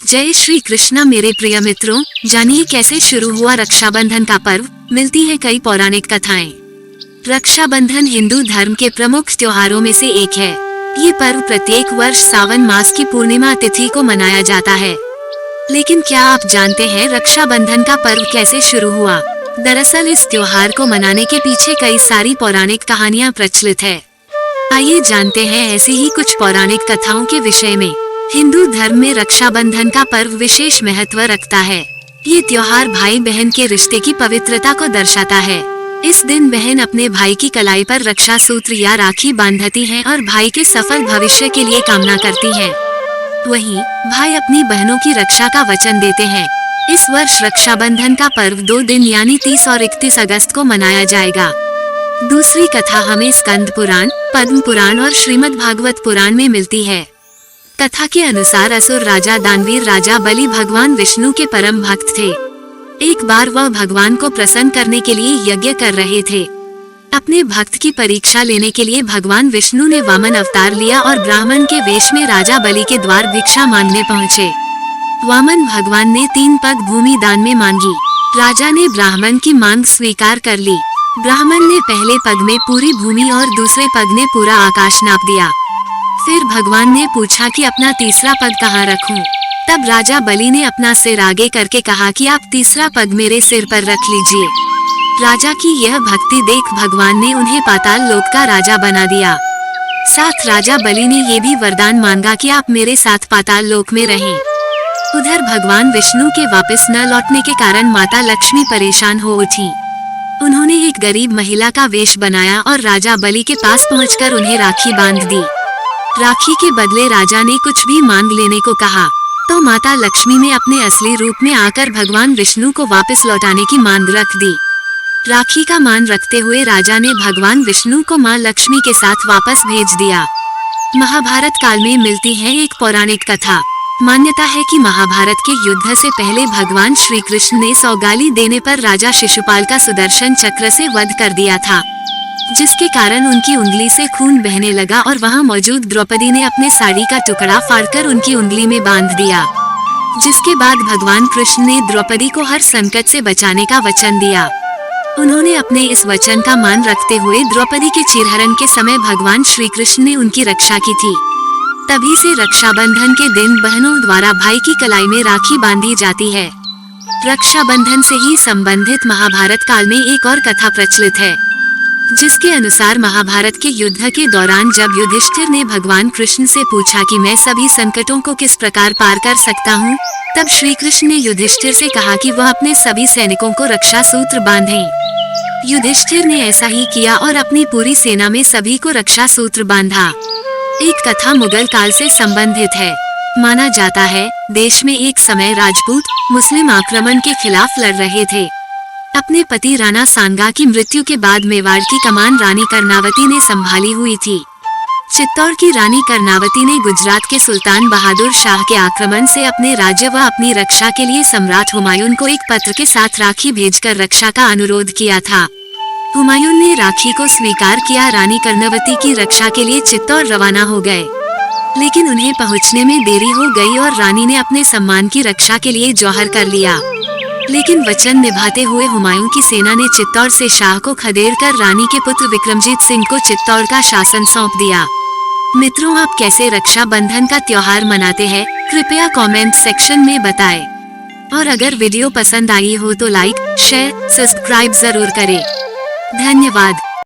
जय श्री कृष्णा मेरे प्रिय मित्रों, जानिए कैसे शुरू हुआ रक्षाबंधन का पर्व। मिलती है कई पौराणिक कथाएं। रक्षाबंधन हिंदू धर्म के प्रमुख त्योहारों में से एक है। ये पर्व प्रत्येक वर्ष सावन मास की पूर्णिमा तिथि को मनाया जाता है। लेकिन क्या आप जानते हैं रक्षाबंधन का पर्व कैसे शुरू हुआ? दरअसल इस त्योहार को मनाने के पीछे कई सारी पौराणिक कहानियां प्रचलित है। आइए जानते हैं ऐसे ही कुछ पौराणिक कथाओं के विषय में। हिंदू धर्म में रक्षाबंधन का पर्व विशेष महत्व रखता है। ये त्योहार भाई बहन के रिश्ते की पवित्रता को दर्शाता है। इस दिन बहन अपने भाई की कलाई पर रक्षा सूत्र या राखी बांधती है और भाई के सफल भविष्य के लिए कामना करती है। वहीं भाई अपनी बहनों की रक्षा का वचन देते हैं। इस वर्ष रक्षाबंधन का पर्व 2 दिन यानी 30 और 31 अगस्त को मनाया जाएगा। दूसरी कथा हमें स्कंद पुराण, पद्म पुराण और श्रीमद् भागवत पुराण में मिलती है। कथा के अनुसार असुर राजा दानवीर राजा बलि भगवान विष्णु के परम भक्त थे। एक बार वह भगवान को प्रसन्न करने के लिए यज्ञ कर रहे थे। अपने भक्त की परीक्षा लेने के लिए भगवान विष्णु ने वामन अवतार लिया और ब्राह्मण के वेश में राजा बलि के द्वार भिक्षा मांगने पहुँचे। वामन भगवान ने 3 पग भूमि दान में मांगी। राजा ने ब्राह्मण की मांग स्वीकार कर ली। ब्राह्मण ने पहले पग में पूरी भूमि और दूसरे पग ने पूरा आकाश नाप दिया। फिर भगवान ने पूछा कि अपना तीसरा पग कहाँ रखूं? तब राजा बलि ने अपना सिर आगे करके कहा कि आप तीसरा पग मेरे सिर पर रख लीजिए। राजा की यह भक्ति देख भगवान ने उन्हें पाताल लोक का राजा बना दिया। साथ राजा बलि ने ये भी वरदान मांगा कि आप मेरे साथ पाताल लोक में रहें। उधर भगवान विष्णु के वापस न लौटने के कारण माता लक्ष्मी परेशान हो उठी। उन्होंने एक गरीब महिला का वेश बनाया और राजा बलि के पास पहुंचकर उन्हें राखी बांध दी। राखी के बदले राजा ने कुछ भी मांग लेने को कहा, तो माता लक्ष्मी ने अपने असली रूप में आकर भगवान विष्णु को वापस लौटाने की मांग रख दी। राखी का मान रखते हुए राजा ने भगवान विष्णु को मां लक्ष्मी के साथ वापस भेज दिया। महाभारत काल में मिलती है एक पौराणिक कथा। मान्यता है कि महाभारत के युद्ध से पहले भगवान श्री कृष्ण ने सौगाली देने पर राजा शिशुपाल का सुदर्शन चक्र से वध कर दिया था, जिसके कारण उनकी उंगली से खून बहने लगा और वहां मौजूद द्रौपदी ने अपने साड़ी का टुकड़ा फाड़कर उनकी उंगली में बांध दिया। जिसके बाद भगवान कृष्ण ने द्रौपदी को हर संकट से बचाने का वचन दिया। उन्होंने अपने इस वचन का मान रखते हुए द्रौपदी के चीरहरण के समय भगवान श्री कृष्ण ने उनकी रक्षा की थी। तभी से रक्षाबंधन के दिन बहनों द्वारा भाई की कलाई में राखी बांधी जाती है। रक्षाबंधन से ही संबंधित महाभारत काल में एक और कथा प्रचलित है, जिसके अनुसार महाभारत के युद्ध के दौरान जब युधिष्ठिर ने भगवान कृष्ण से पूछा कि मैं सभी संकटों को किस प्रकार पार कर सकता हूँ, तब श्री कृष्ण ने युधिष्ठिर से कहा कि वह अपने सभी सैनिकों को रक्षा सूत्र बांधें। युधिष्ठिर ने ऐसा ही किया और अपनी पूरी सेना में सभी को रक्षा सूत्र बांधा। एक कथा मुगल काल से संबंधित है। माना जाता है देश में एक समय राजपूत मुस्लिम आक्रमण के खिलाफ लड़ रहे थे। अपने पति राणा सांगा की मृत्यु के बाद मेवाड़ की कमान रानी कर्णावती ने संभाली हुई थी। चित्तौड़ की रानी कर्णावती ने गुजरात के सुल्तान बहादुर शाह के आक्रमण से अपने राज्य व अपनी रक्षा के लिए सम्राट हुमायूं को एक पत्र के साथ राखी भेजकर रक्षा का अनुरोध किया था। हुमायूं ने राखी को स्वीकार किया। रानी कर्णावती की रक्षा के लिए चित्तौड़ रवाना हो गए, लेकिन उन्हें पहुंचने में देरी हो गई और रानी ने अपने सम्मान की रक्षा के लिए जौहर कर लिया। लेकिन वचन निभाते हुए हुमायूं की सेना ने चित्तौड़ से शाह को खदेड़कर रानी के पुत्र विक्रमजीत सिंह को चित्तौड़ का शासन सौंप दिया। मित्रों, आप कैसे रक्षाबंधन का त्योहार मनाते हैं? कृपया कमेंट सेक्शन में बताएं। और अगर वीडियो पसंद आई हो तो लाइक, शेयर, सब्सक्राइब जरूर करें। धन्यवाद।